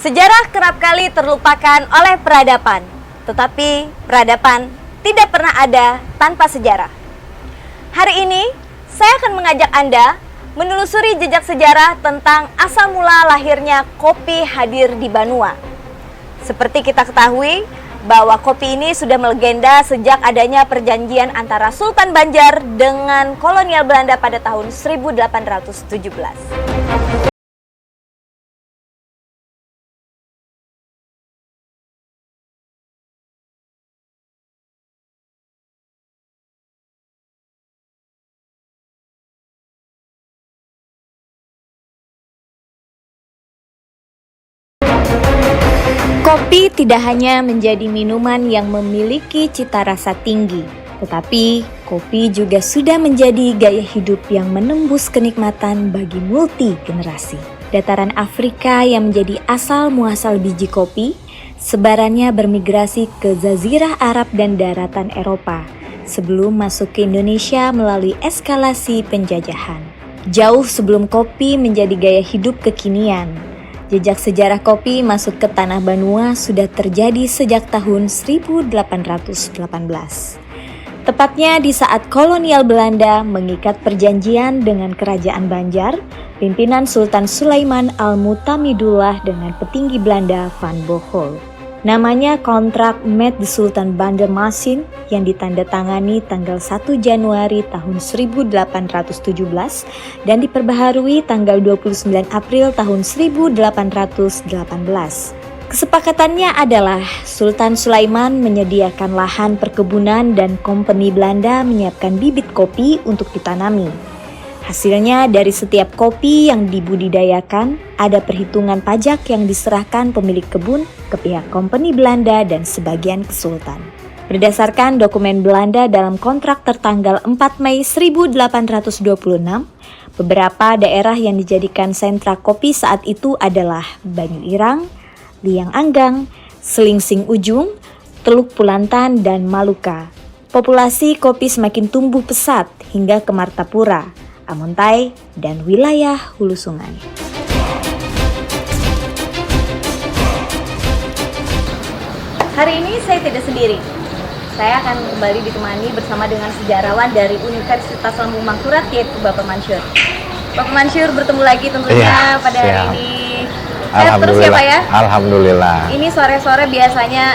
Sejarah kerap kali terlupakan oleh peradaban, tetapi peradaban tidak pernah ada tanpa sejarah. Hari ini, saya akan mengajak Anda menelusuri jejak sejarah tentang asal mula lahirnya kopi hadir di Banua. Seperti kita ketahui, bahwa kopi ini sudah melegenda sejak adanya perjanjian antara Sultan Banjar dengan kolonial Belanda pada tahun 1817. Kopi tidak hanya menjadi minuman yang memiliki cita rasa tinggi, tetapi kopi juga sudah menjadi gaya hidup yang menembus kenikmatan bagi multi generasi. Dataran Afrika yang menjadi asal muasal biji kopi, sebarannya bermigrasi ke Jazirah Arab dan daratan Eropa sebelum masuk ke Indonesia melalui eskalasi penjajahan. Jauh sebelum kopi menjadi gaya hidup kekinian, jejak sejarah kopi masuk ke tanah Banua sudah terjadi sejak tahun 1818. Tepatnya di saat kolonial Belanda mengikat perjanjian dengan kerajaan Banjar, pimpinan Sultan Sulaiman Al-Mutamidullah dengan petinggi Belanda Van Bohol. Namanya kontrak Met de Sultan Banjarmasin yang ditandatangani tanggal 1 Januari tahun 1817 dan diperbaharui tanggal 29 April tahun 1818. Kesepakatannya adalah Sultan Sulaiman menyediakan lahan perkebunan dan kompeni Belanda menyiapkan bibit kopi untuk ditanami. Hasilnya dari setiap kopi yang dibudidayakan, ada perhitungan pajak yang diserahkan pemilik kebun ke pihak kompeni Belanda dan sebagian ke Sultan. Berdasarkan dokumen Belanda dalam kontrak tertanggal 4 Mei 1826, beberapa daerah yang dijadikan sentra kopi saat itu adalah Banyu Irang, Liang Anggang, Selingsing Ujung, Teluk Pulantan, dan Maluka. Populasi kopi semakin tumbuh pesat hingga ke Martapura, Amontai, dan wilayah hulu sungai. Hari ini saya tidak sendiri. Saya akan kembali ditemani bersama dengan sejarawan dari Universitas Lambung Mangkurat, yaitu Bapak Mansur. Bapak Mansur bertemu lagi tentunya pada hari ini. Terus ya Pak ya? Alhamdulillah. Ini sore-sore biasanya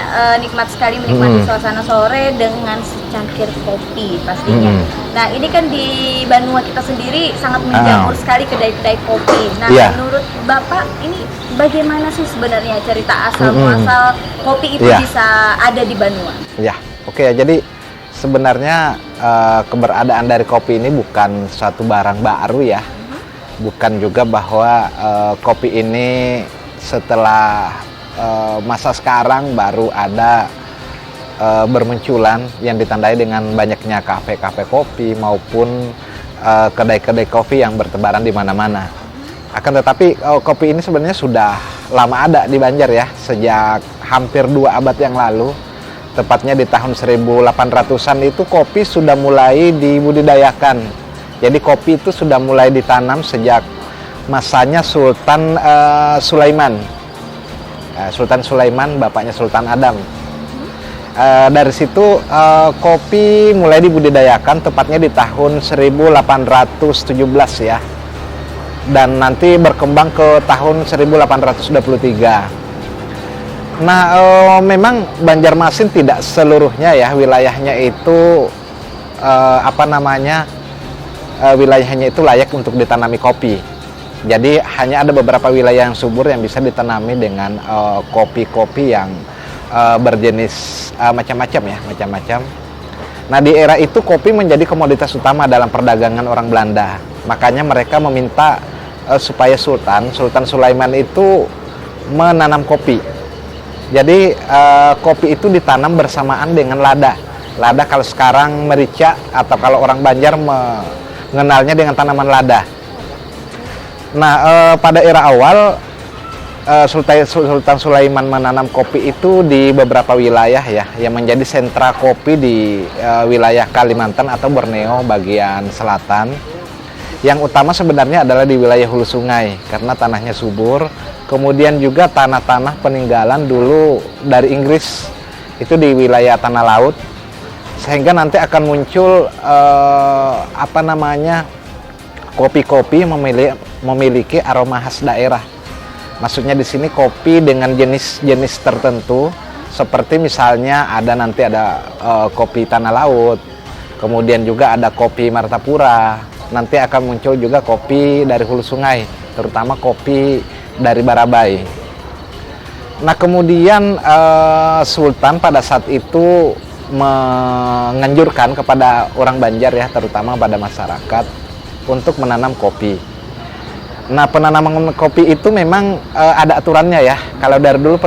nikmat sekali menikmati suasana sore dengan secangkir kopi pastinya. Nah ini kan di Banua kita sendiri sangat menjamur sekali kedai-kedai kopi. Nah menurut Bapak ini bagaimana sih sebenarnya cerita asal muasal kopi itu bisa ada di Banua? Ya, oke. Jadi sebenarnya keberadaan dari kopi ini bukan suatu barang baru ya. Bukan juga bahwa kopi ini setelah masa sekarang baru ada bermunculan yang ditandai dengan banyaknya kafe-kafe kopi maupun kedai-kedai kopi yang bertebaran di mana-mana. Akan tetapi kopi ini sebenarnya sudah lama ada di Banjar ya, sejak hampir 2 abad yang lalu. Tepatnya di tahun 1800-an itu kopi sudah mulai dibudidayakan. Jadi kopi itu sudah mulai ditanam sejak masanya Sultan Sulaiman. Sultan Sulaiman, bapaknya Sultan Adam. Dari situ kopi mulai dibudidayakan tepatnya di tahun 1817 ya. Dan nanti berkembang ke tahun 1823. Nah, memang Banjarmasin tidak seluruhnya ya wilayahnya itu wilayahnya itu layak untuk ditanami kopi. Jadi hanya ada beberapa wilayah yang subur yang bisa ditanami dengan kopi-kopi yang berjenis macam-macam. Nah di era itu kopi menjadi komoditas utama dalam perdagangan orang Belanda. Makanya mereka meminta supaya Sultan Sulaiman itu menanam kopi. Jadi kopi itu ditanam bersamaan dengan lada. Lada kalau sekarang merica atau kalau orang Banjar mengenalnya dengan tanaman lada. Nah, pada era awal Sultan Sulaiman menanam kopi itu di beberapa wilayah ya, yang menjadi sentra kopi di wilayah Kalimantan atau Borneo bagian selatan, Yang utama sebenarnya adalah di wilayah hulu sungai karena tanahnya subur. Kemudian juga tanah-tanah peninggalan dulu dari Inggris itu di wilayah tanah laut, sehingga nanti akan muncul kopi-kopi memiliki aroma khas daerah. Maksudnya di sini kopi dengan jenis-jenis tertentu, seperti misalnya nanti ada kopi tanah laut, kemudian juga ada kopi Martapura. Nanti akan muncul juga kopi dari hulu sungai, terutama kopi dari Barabai. Nah kemudian Sultan pada saat itu menganjurkan kepada orang Banjar ya, terutama pada masyarakat untuk menanam kopi. Nah penanaman kopi itu memang ada aturannya ya. Kalau dari dulu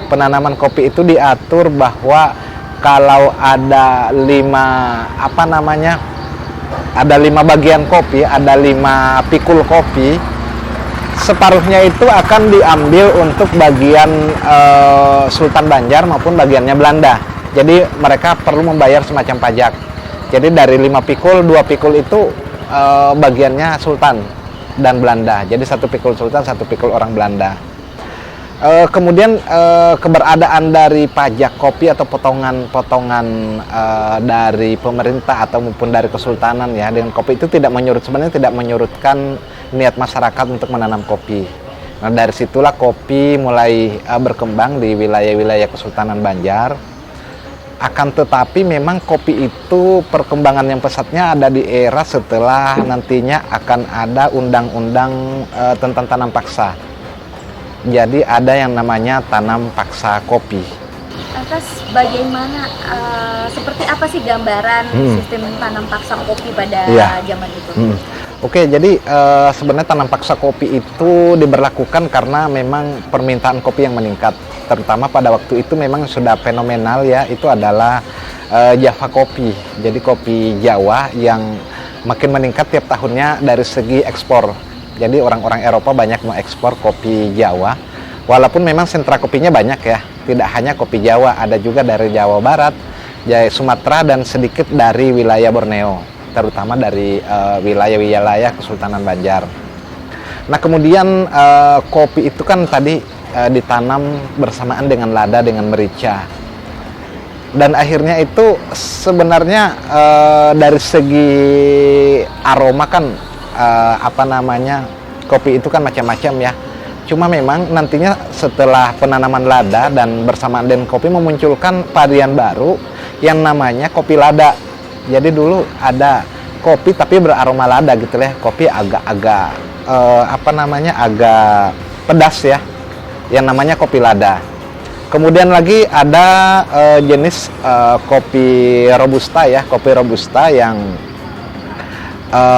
penanaman kopi itu diatur bahwa kalau ada 5 bagian kopi, ada 5 pikul kopi, separuhnya itu akan diambil untuk bagian Sultan Banjar maupun bagiannya Belanda. Jadi mereka perlu membayar semacam pajak. Jadi dari 5 pikul, 2 pikul itu bagiannya Sultan dan Belanda. Jadi 1 pikul Sultan, 1 pikul orang Belanda. Kemudian keberadaan dari pajak kopi atau potongan-potongan dari pemerintah atau maupun dari kesultanan ya dengan kopi itu sebenarnya tidak menyurutkan niat masyarakat untuk menanam kopi. Nah dari situlah kopi mulai berkembang di wilayah-wilayah Kesultanan Banjar. Akan tetapi memang kopi itu perkembangan yang pesatnya ada di era setelah nantinya akan ada undang-undang tentang tanam paksa. Jadi ada yang namanya tanam paksa kopi. Lantas bagaimana, seperti apa sih gambaran sistem tanam paksa kopi pada zaman itu? Oke, jadi sebenarnya tanam paksa kopi itu diberlakukan karena memang permintaan kopi yang meningkat. Terutama pada waktu itu memang sudah fenomenal ya, itu adalah Java kopi. Jadi kopi Jawa yang makin meningkat tiap tahunnya dari segi ekspor. Jadi orang-orang Eropa banyak mengekspor kopi Jawa. Walaupun memang sentra kopinya banyak ya, tidak hanya kopi Jawa, ada juga dari Jawa Barat, Jaya Sumatera, dan sedikit dari wilayah Borneo, terutama dari wilayah-wilayah Kesultanan Banjar. Nah kemudian kopi itu kan tadi ditanam bersamaan dengan lada, dengan merica. Dan akhirnya itu sebenarnya dari segi aroma kan kopi itu kan macam-macam ya. Cuma memang nantinya setelah penanaman lada dan bersamaan dengan kopi memunculkan varian baru yang namanya kopi lada. Jadi dulu ada kopi tapi beraroma lada gitu ya. Kopi agak-agak agak pedas ya. Yang namanya kopi lada. Kemudian lagi ada jenis kopi robusta ya, kopi robusta yang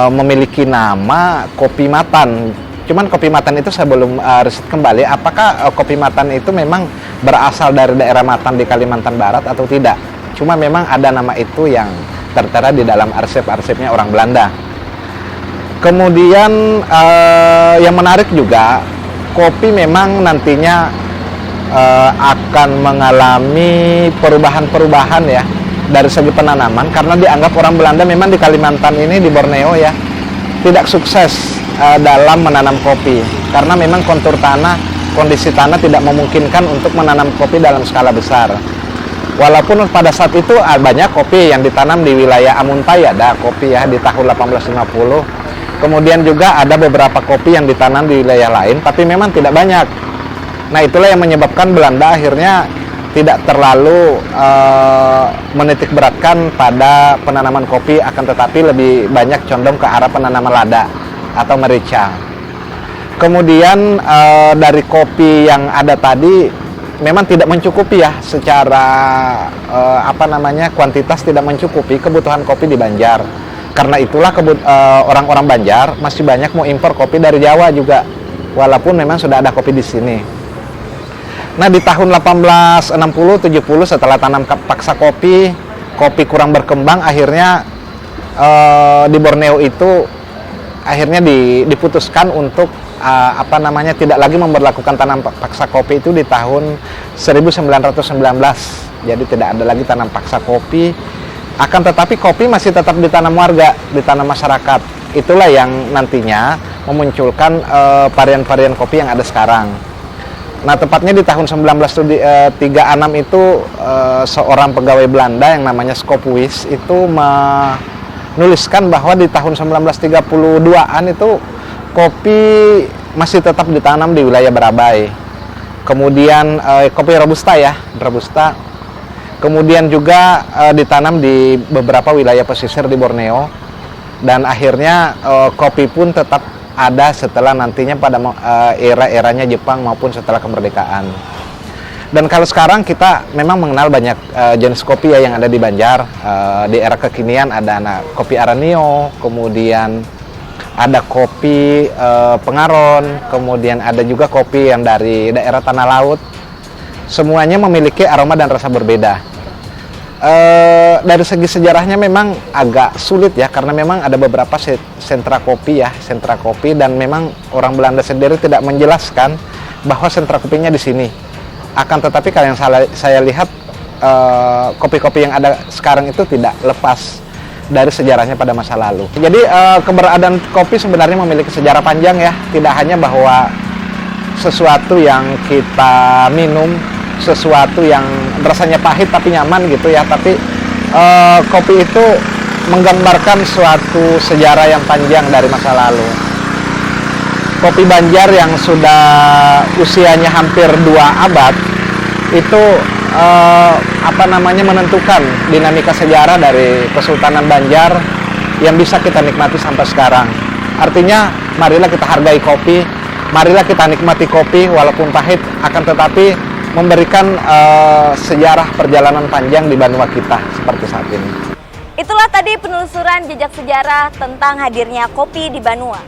memiliki nama kopi matan. Cuman kopi matan itu saya belum riset kembali apakah kopi matan itu memang berasal dari daerah Matan di Kalimantan Barat atau tidak. Cuma memang ada nama itu yang tertera di dalam arsip-arsipnya orang Belanda. Kemudian yang menarik juga, kopi memang nantinya akan mengalami perubahan-perubahan ya dari segi penanaman, karena dianggap orang Belanda memang di Kalimantan ini, di Borneo ya, tidak sukses dalam menanam kopi karena memang kontur tanah, kondisi tanah tidak memungkinkan untuk menanam kopi dalam skala besar. Walaupun pada saat itu banyak kopi yang ditanam di wilayah Amuntai, ada kopi ya di tahun 1850. Kemudian juga ada beberapa kopi yang ditanam di wilayah lain, tapi memang tidak banyak. Nah itulah yang menyebabkan Belanda akhirnya tidak terlalu menitik beratkan pada penanaman kopi, akan tetapi lebih banyak condong ke arah penanaman lada atau merica. Kemudian dari kopi yang ada tadi memang tidak mencukupi ya secara kuantitas, tidak mencukupi kebutuhan kopi di Banjar. Karena itulah orang-orang Banjar masih banyak mau impor kopi dari Jawa juga, walaupun memang sudah ada kopi di sini. Nah di tahun 1860-70 setelah tanam paksa kopi kurang berkembang, akhirnya di Borneo itu akhirnya diputuskan untuk tidak lagi memberlakukan tanam paksa kopi itu di tahun 1919. Jadi tidak ada lagi tanam paksa kopi Akan tetapi kopi masih tetap ditanam warga, ditanam masyarakat. Itulah yang nantinya memunculkan varian-varian kopi yang ada sekarang. Nah, tepatnya di tahun 1936 itu seorang pegawai Belanda yang namanya Scopwis itu menuliskan bahwa di tahun 1932-an itu kopi masih tetap ditanam di wilayah Barabai. Kemudian kopi Robusta ya, Robusta. Kemudian juga ditanam di beberapa wilayah pesisir di Borneo. Dan akhirnya kopi pun tetap ada setelah nantinya pada era-eranya Jepang maupun setelah kemerdekaan. Dan kalau sekarang kita memang mengenal banyak jenis kopi ya yang ada di Banjar. Di era kekinian ada kopi Aranio, kemudian ada kopi Pengaron, kemudian ada juga kopi yang dari daerah Tanah Laut. Semuanya memiliki aroma dan rasa berbeda. Dari segi sejarahnya memang agak sulit ya, karena memang ada beberapa sentra kopi dan memang orang Belanda sendiri tidak menjelaskan bahwa sentra kopinya di sini. Akan tetapi kalau yang saya lihat kopi-kopi yang ada sekarang itu tidak lepas dari sejarahnya pada masa lalu. Jadi keberadaan kopi sebenarnya memiliki sejarah panjang ya, tidak hanya bahwa sesuatu yang kita minum, sesuatu yang rasanya pahit tapi nyaman gitu ya, tapi kopi itu menggambarkan suatu sejarah yang panjang dari masa lalu. Kopi Banjar yang sudah usianya hampir 2 abad itu menentukan dinamika sejarah dari Kesultanan Banjar yang bisa kita nikmati sampai sekarang. Artinya marilah kita hargai kopi, marilah kita nikmati kopi walaupun pahit, akan tetapi memberikan sejarah perjalanan panjang di Banua kita seperti saat ini. Itulah tadi penelusuran jejak sejarah tentang hadirnya kopi di Banua.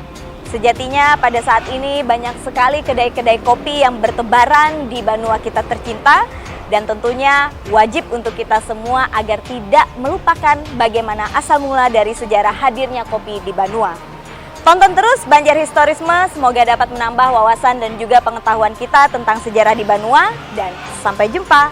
Sejatinya pada saat ini banyak sekali kedai-kedai kopi yang bertebaran di Banua kita tercinta, dan tentunya wajib untuk kita semua agar tidak melupakan bagaimana asal mula dari sejarah hadirnya kopi di Banua. Tonton terus Banjar Historisme, semoga dapat menambah wawasan dan juga pengetahuan kita tentang sejarah di Banua, dan sampai jumpa.